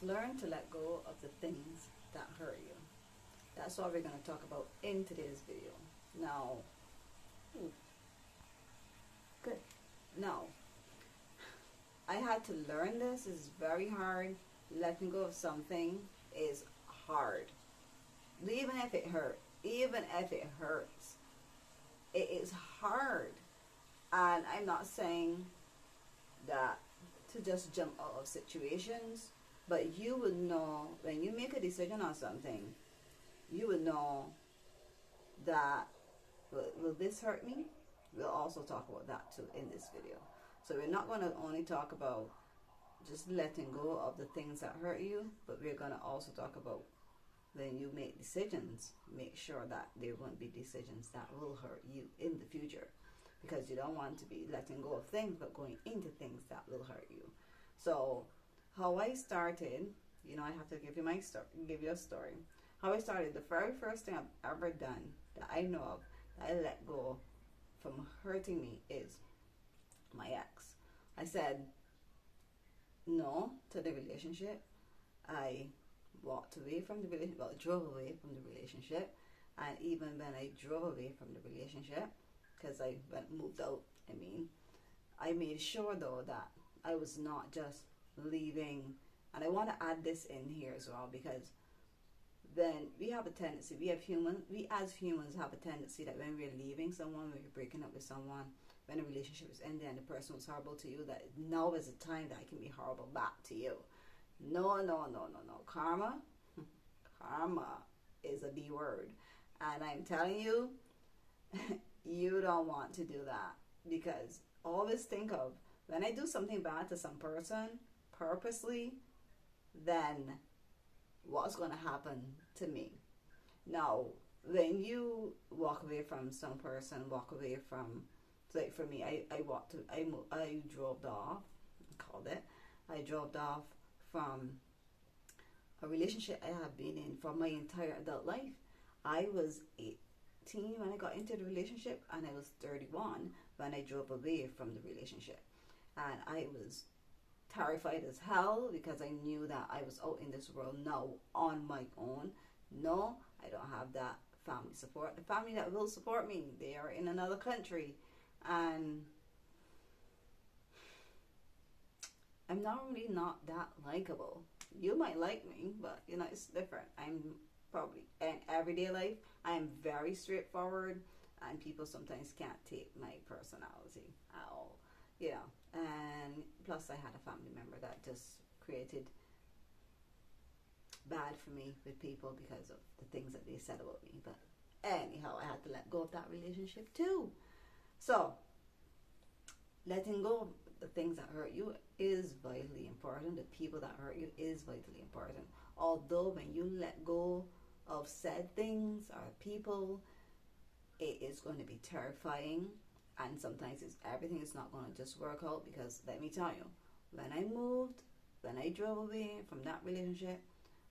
Learn to let go of the things that hurt you. That's what we're going to talk about in today's video. Now, good. Now, I had to learn this. It's very hard. Letting go of something is hard. Even if it hurts. Even if it hurts. It is hard. And I'm not saying that to just jump out of situations, but you would know when you make a decision on something, you would know that will this hurt me? We'll also talk about that too in this video. So we're not going to only talk about just letting go of the things that hurt you, but we're going to also talk about when you make decisions, make sure that there won't be decisions that will hurt you in the future, because you don't want to be letting go of things but going into things that will hurt you. So how I started, I have to give you my story, give you a story. How I started, the very first thing I've ever done that I know of that I let go from hurting me is my ex. I said no to the relationship. I walked away from the relationship, well, drove away from the relationship. And even when I drove away from the relationship, because I moved out, I made sure though that I was not just leaving. And I want to add this in here as well, because then we have a tendency, we as humans have a tendency that when we're leaving someone, when we're breaking up with someone, when a relationship is ending and the person was horrible to you, that now is the time that I can be horrible back to you. No. Karma is a B word. And I'm telling you, you don't want to do that, because always think of, when I do something bad to some person purposely, then what's going to happen to me? Now, when you walk away from some person, walk away from, like for me, I drove off, I drove off from a relationship I have been in for my entire adult life. I was 18 when I got into the relationship, and I was 31 when I drove away from the relationship. And I was terrified as hell, because I knew that I was out in this world now on my own. No, I don't have that family support. The family that will support me, they are in another country, and I'm not that likable. You might like me, but it's different. I'm probably, in everyday life, I am very straightforward, and people sometimes can't take my personality at all. And plus I had a family member that just created bad for me with people because of the things that they said about me. But anyhow, I had to let go of that relationship too. So letting go of the things that hurt you is vitally important. The people that hurt you is vitally important. Although when you let go of said things or people, it is going to be terrifying, and sometimes everything is not going to just work out. Because let me tell you, when I drove away from that relationship,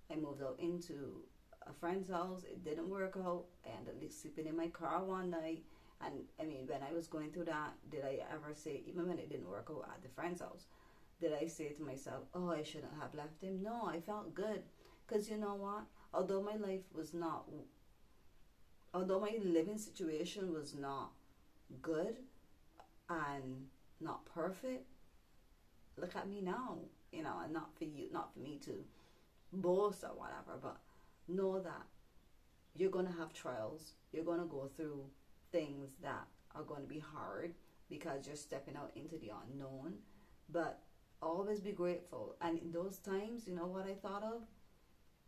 I moved out into a friend's house. It didn't work out. I ended up sleeping in my car one night. And when I was going through that, did I ever say, even when it didn't work out at the friend's house, did I say to myself, oh, I shouldn't have left him? No, I felt good. Because you know what? Although my living situation was not good and not perfect, look at me now, and not for me to boast or whatever, but know that you're going to have trials. You're going to go through things that are going to be hard, because you're stepping out into the unknown. But always be grateful. And in those times, you know what I thought of?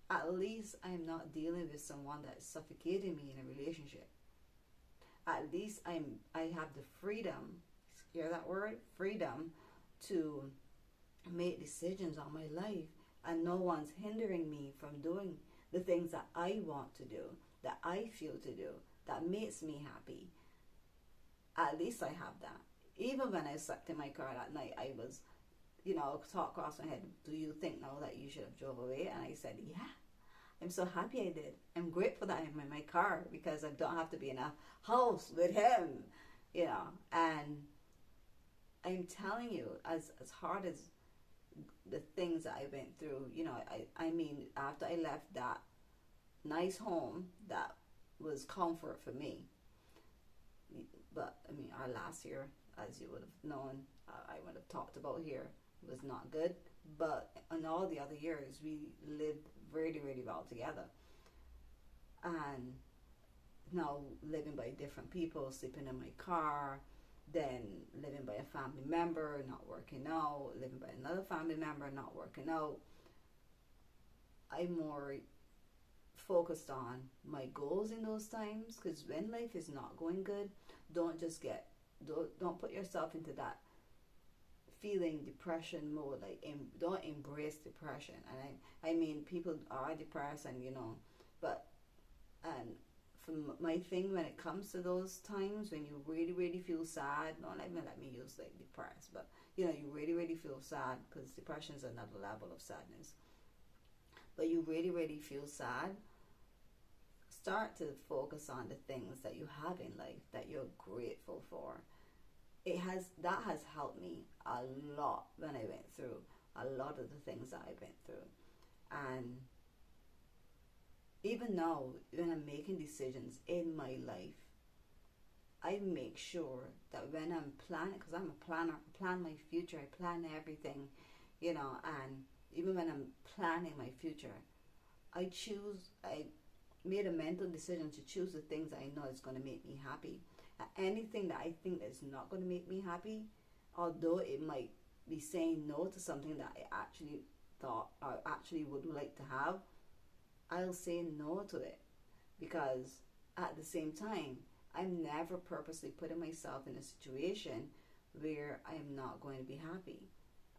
At least I'm not dealing with someone that's suffocating me in a relationship. At least I have the freedom, hear that word? Freedom, to make decisions on my life, and no one's hindering me from doing the things that I want to do, that I feel to do, that makes me happy. At least I have that. Even when I slept in my car that night, I was, thought crossed my head, do you think now that you should have drove away? And I said, yeah. I'm so happy I did. I'm grateful that I'm in my car, because I don't have to be in a house with him, And I'm telling you, as hard as the things that I went through. You know, I mean, after I left that nice home that was comfort for me, but I mean, our last year, as you would have known, I would have talked about here, was not good. But in all the other years, we lived really, really well together. And now living by different people, sleeping in my car, then living by a family member, not working out, living by another family member, not working out. I'm more focused on my goals in those times, because when life is not going good, don't just get don't put yourself into that feeling depression mode. Like, don't embrace depression. And I mean, people are depressed, and but and from my thing, when it comes to those times when you really, really feel sad, don't even let me use like depressed, but you really, really feel sad, because depression is another level of sadness. But you really, really feel sad, start to focus on the things that you have in life that you're grateful for. That has helped me a lot when I went through a lot of the things that I went through. And even now, when I'm making decisions in my life, I make sure that when I'm planning, because I'm a planner, I plan my future, I plan everything, and even when I'm planning my future, I made a mental decision to choose the things that I know is going to make me happy. Anything that I think is not going to make me happy, although it might be saying no to something that I actually thought or actually would like to have, I'll say no to it, because at the same time, I'm never purposely putting myself in a situation where I am not going to be happy.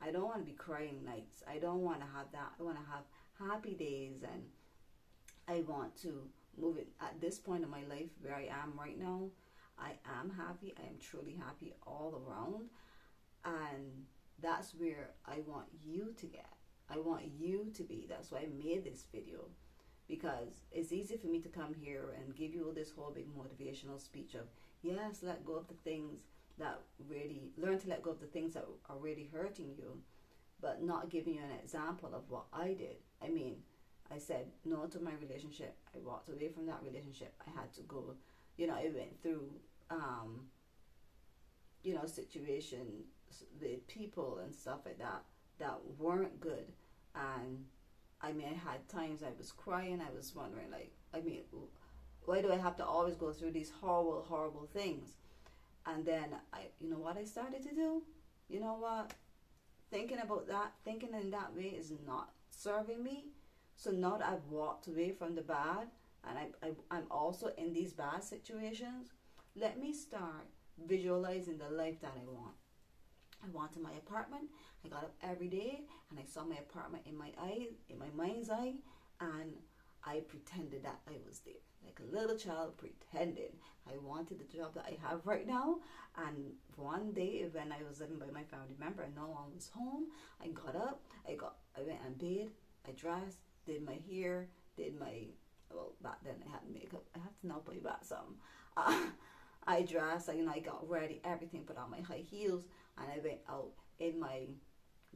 I don't want to be crying nights. I don't want to have that. I want to have happy days, and I want to move it. At this point in my life where I am right now, I am happy. I am truly happy all around. And that's where I want you to get. I want you to be. That's why I made this video. Because it's easy for me to come here and give you this whole big motivational speech of, yes, let go of the things that really, learn to let go of the things that are really hurting you, but not giving you an example of what I did. I mean, I said no to my relationship. I walked away from that relationship. I had to go, I went through, situations with people and stuff like that weren't good. And I mean, I had times I was crying. I was wondering, why do I have to always go through these horrible, horrible things? And then what I started to do? You know what? Thinking about that, thinking in that way is not serving me. So now that I've walked away from the bad, and I'm also in these bad situations, let me start visualizing the life that I want. I wanted my apartment. I got up every day and I saw my apartment in my mind's eye, and I pretended that I was there. Like a little child pretending. I wanted the job that I have right now. And one day when I was living by my family member and no one was home, I got up, I went and bathed, I dressed, did my hair, back then I had makeup. I have to now put back some. I dressed, I got ready, everything, put on my high heels, and I went out in my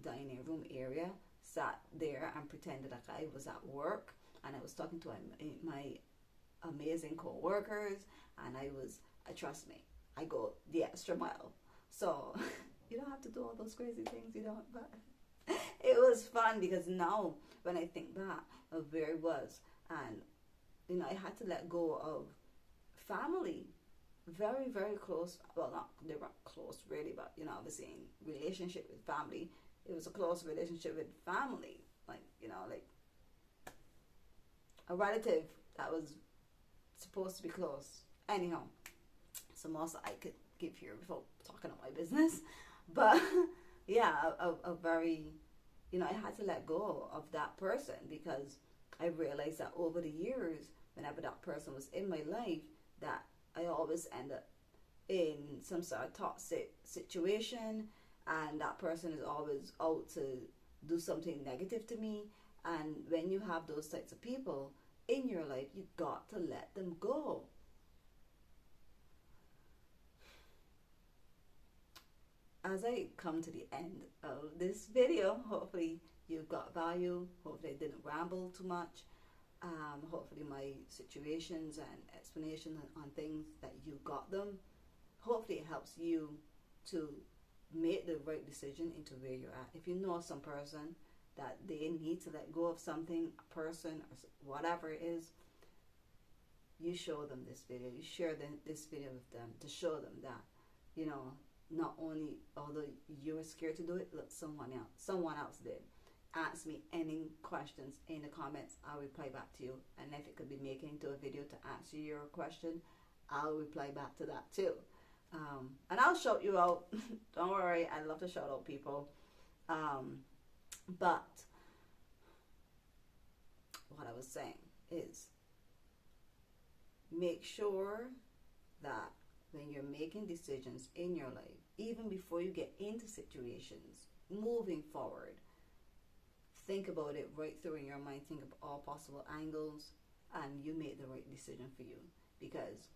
dining room area, sat there and pretended like I was at work, and I was talking to my amazing co-workers, and trust me, I go the extra mile. So you don't have to do all those crazy things, but it was fun, because now when I think back of where I was, and I had to let go of family, very, very close. Well, not they weren't close really, but obviously in relationship with family, it was a close relationship with family, like a relative that was supposed to be close. Anyhow, some more I could give here before talking about my business, but yeah, a very, I had to let go of that person, because I realized that over the years, whenever that person was in my life, that I always end up in some sort of toxic situation, and that person is always out to do something negative to me. And when you have those types of people in your life, you got to let them go. as I come to the end of this video, hopefully you got value. Hopefully I didn't ramble too much. Hopefully my situations and explanations on things that you got them. Hopefully it helps you to make the right decision into where you're at. If you know some person that they need to let go of something, a person or whatever it is, you show them this video. You share this video with them to show them that, you know, not only although you were scared to do it, look, someone else did. Ask me any questions in the comments. I'll reply back to you. And if it could be making into a video to answer your question, I'll reply back to that too. And I'll shout you out. Don't worry, I love to shout out people. But what I was saying is, make sure that when you're making decisions in your life, even before you get into situations, moving forward, think about it right through in your mind. Think of all possible angles, and you make the right decision for you. Because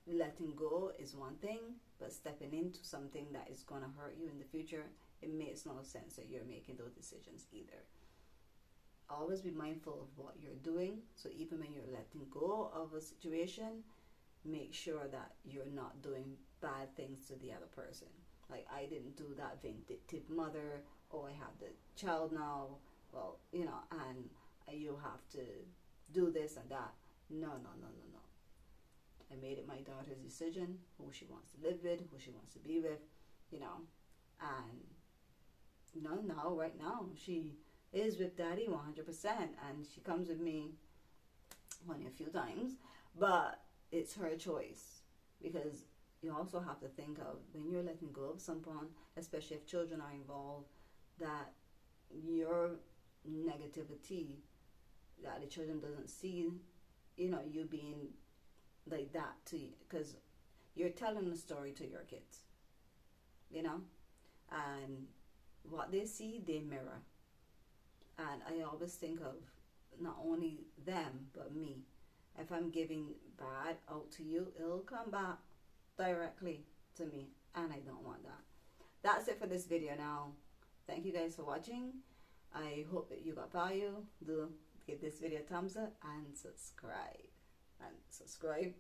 letting go is one thing, but stepping into something that is going to hurt you in the future, it makes no sense that you're making those decisions either. Always be mindful of what you're doing. So even when you're letting go of a situation, make sure that you're not doing bad things to the other person. Like, I didn't do that vindictive mother, oh, I have the child now, well, you know, and you have to do this and that. No. I made it my daughter's decision, who she wants to live with, who she wants to be with, you know, and right now, she is with daddy 100%, and she comes with me only a few times, but it's her choice. Because you also have to think of, when you're letting go of someone, especially if children are involved, that your negativity, that the children doesn't see, you know, you being like that to you, because you're telling a story to your kids, you know, and what they see, they mirror. And I always think of not only them, but me. If I'm giving bad out to you, it'll come back directly to me. And I don't want that. That's it for this video now. Thank you guys for watching. I hope that you got value. Do give this video a thumbs up and subscribe. And subscribe.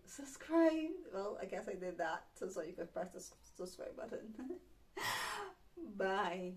Well, I guess I did that so you could press the subscribe button. Bye.